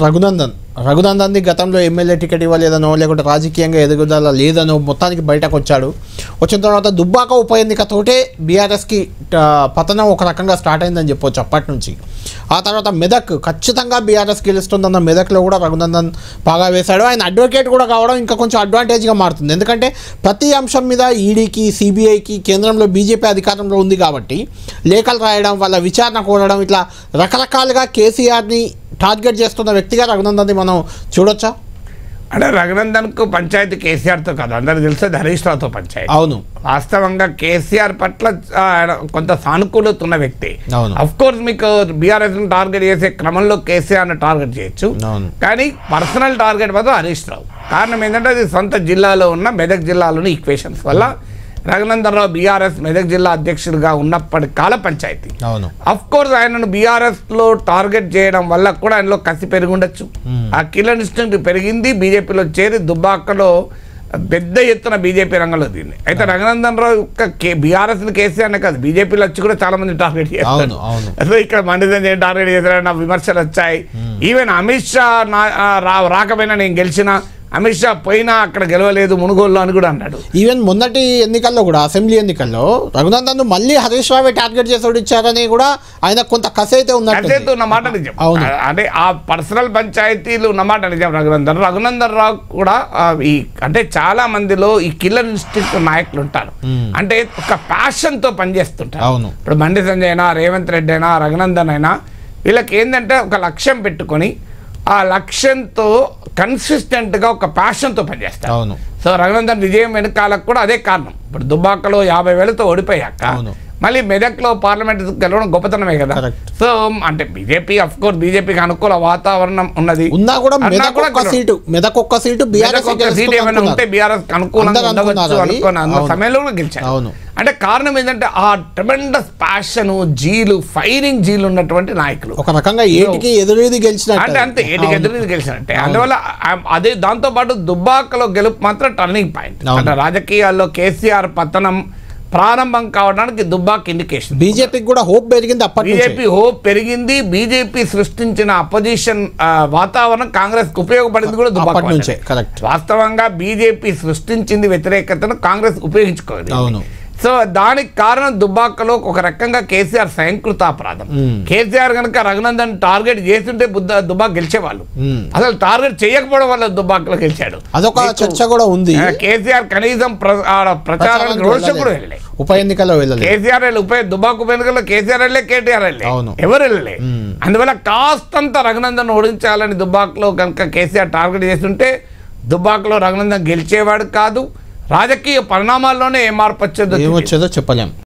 రఘునందన్ గతంలో MLA ticket ఇవ్వలేదనో లేకుంటే రాజకీయంగా ఎదుగుదల లేదనో మొత్తానికి బయటకు వచ్చాడు. వచ్చిన తర్వాత దుబ్బాక ఉప ఎన్నికతోటే బీఆర్ఎస్కి పతనం ఒక రకంగా స్టార్ట్ అయిందని చెప్పొచ్చు అప్పటి నుంచి. ఆ తర్వాత మెదక్ ఖచ్చితంగా బీఆర్ఎస్ గెలుస్తుందన్న మెదక్లో కూడా రఘునందన్ బాగా వేశాడు. ఆయన అడ్వకేట్ కూడా కావడం ఇంకా కొంచెం అడ్వాంటేజ్గా మారుతుంది. ఎందుకంటే ప్రతి అంశం మీద ఈడీకి సిబిఐకి కేంద్రంలో బీజేపీ అధికారంలో ఉంది కాబట్టి లేఖలు రాయడం, వాళ్ళ విచారణ కోరడం, ఇట్లా రకరకాలుగా కేసీఆర్ని టార్గెట్ చేస్తున్న వ్యక్తిగా రఘునందన్ని మనం చూడొచ్చా? అంటే రఘునందన్కు పంచాయతీ కేసీఆర్తో కాదు, అందరికి తెలిసేది హరీష్ రావుతో పంచాయతీ. అవును, వాస్తవంగా కేసీఆర్ పట్ల కొంత సానుకూలత ఉన్న వ్యక్తి. అఫ్ కోర్స్ మీకు బీఆర్ఎస్ టార్గెట్ చేసే క్రమంలో కేసీఆర్ని టార్గెట్ చేయొచ్చు, కానీ పర్సనల్ టార్గెట్ మాత్రం హరీష్ రావు. కారణం ఏంటంటే అది సొంత జిల్లాలో ఉన్న మెదక్ జిల్లాలోని ఈక్వేషన్స్ వల్ల రఘునందన్ రావు బీఆర్ఎస్ మెదక్ జిల్లా అధ్యక్షుడిగా ఉన్నప్పటి కాల పంచాయతీ. అఫ్ కోర్స్ ఆయనను బీఆర్ఎస్ లో టార్గెట్ చేయడం వల్ల కూడా ఆయనలో కసి పెరిగి ఉండొచ్చు. ఆ కిల్లర్ ఇన్స్టింక్ట్ పెరిగింది, బీజేపీలో చేరి దుబ్బాకలో పెద్ద ఎత్తున బీజేపీ రంగంలో దిగింది. అయితే రఘునందన్ రావు బీఆర్ఎస్ కేసీఆర్ కాదు, బీజేపీలో వచ్చి కూడా చాలా మంది టార్గెట్ చేస్తారు. అసలు ఇక్కడ మండి సంజయ్ టార్గెట్ చేశారన్న విమర్శలు వచ్చాయి. ఈవెన్ అమిత్ షా రాకపోయినా నేను గెలిచిన, అమిత్ షా పోయినా అక్కడ గెలవలేదు మునుగోలు అని కూడా అన్నాడు. ఈవెన్ మొన్నటి ఎన్నికల్లో కూడా అసెంబ్లీ ఎన్నికల్లో రఘునందన్ మళ్ళీ హరీష్ రావు టార్గెట్ చేసి ఇచ్చారని కూడా ఆయన కొంత కసి అయితే ఉన్నమాట నిజం. అంటే ఆ పర్సనల్ పంచాయతీలు ఉన్నమాట నిజం. రఘునందన్ రావు కూడా ఈ అంటే చాలా మందిలో ఈ కిల్లర్ ఇన్స్టిట్యూట్ నాయకులు ఉంటారు, అంటే ఒక ప్యాషన్ తో పనిచేస్తుంటారు. ఇప్పుడు బండి సంజయ్ అయినా, రేవంత్ రెడ్డి అయినా, రఘునందన్ అయినా, వీళ్ళకి ఏంటంటే ఒక లక్ష్యం పెట్టుకొని ఆ లక్ష్యంతో కన్సిస్టెంట్గా ఒక ప్యాషన్తో పనిచేస్తారు. సో రఘునందన్ విజయం వెనుకాలకు కూడా అదే కారణం. ఇప్పుడు దుబ్బాకలో 50,000తో ఓడిపోయాక మళ్ళీ మెదక్లో పార్లమెంట్ గెలవడం గొప్పతనమే కదా. సో అంటే బీజేపీ అఫ్ కోర్స్ బీజేపీకి అనుకూల వాతావరణం ఉన్నది, మెదక్ ఒక్క సీటు ఏమైనా ఉంటే బీఆర్ఎస్ అనుకూలంగా ఉండవచ్చు అనుకున్న సమయంలో కూడా గెలిచారు. అంటే కారణం ఏంటంటే ఆ ట్రెమెండస్ ప్యాషన్, జీలు, ఫైరింగ్ జీలు ఉన్నటువంటి నాయకులు. ఒక రకంగా ఏటికి ఎదురుది గెలిచినట్టు, అంటే అంతే ఏటికి ఎదురుది గెలిచినట్టే. అందువల్ల అదే దాంతో పాటు దుబ్బాకలో గెలుపు మాత్రం టర్నింగ్ పాయింట్. అంటే రాజకీయాల్లో కేసీఆర్ పతనం ప్రారంభం కావడానికి దుబ్బాక ఇండికేషన్. బీజేపీకి కూడా హోప్ పెరిగింది, బీజేపీ హోప్ పెరిగింది. బీజేపీ సృష్టించిన అపోజిషన్ వాతావరణం కాంగ్రెస్ కు ఉపయోగపడింది కూడా దుబ్బాక నుంచే. వాస్తవంగా బీజేపీ సృష్టించింది వ్యతిరేకతను కాంగ్రెస్ ఉపయోగించుకోవాలి. సో దానికి కారణం దుబ్బాకలో ఒక రకంగా కేసీఆర్ స్వయంకృతాపరాధం. కేసీఆర్ కనుక రఘునందన్ టార్గెట్ చేస్తుంటే దుబ్బాక గెలిచేవాళ్ళు, అసలు టార్గెట్ చేయకపోవడం వల్ల దుబ్బాకలో గెలిచాడు. అదొక చర్చ కూడా ఉంది. కేసీఆర్ కనీసం ప్రచారానికి రోడ్ షో కూడా వెళ్ళలే, ఉప ఎన్నికల్లో వెళ్ళలేదు. కేసీఆర్ దుబ్బాక ఉప ఎన్నికల్లో కేసీఆర్ వెళ్ళే, కేటీఆర్ వెళ్ళే, ఎవరు వెళ్ళలే. అందువల్ల కాస్తంత రఘునందన్ ఓడించాలని దుబ్బాకలో కనుక కేసీఆర్ టార్గెట్ చేస్తుంటే దుబ్బాకలో రఘునందన్ గెలిచేవాడు కాదు. రాజకీయ పరిణామాల్లోనే ఏ మార్పు వచ్చేదో చెప్పలేం.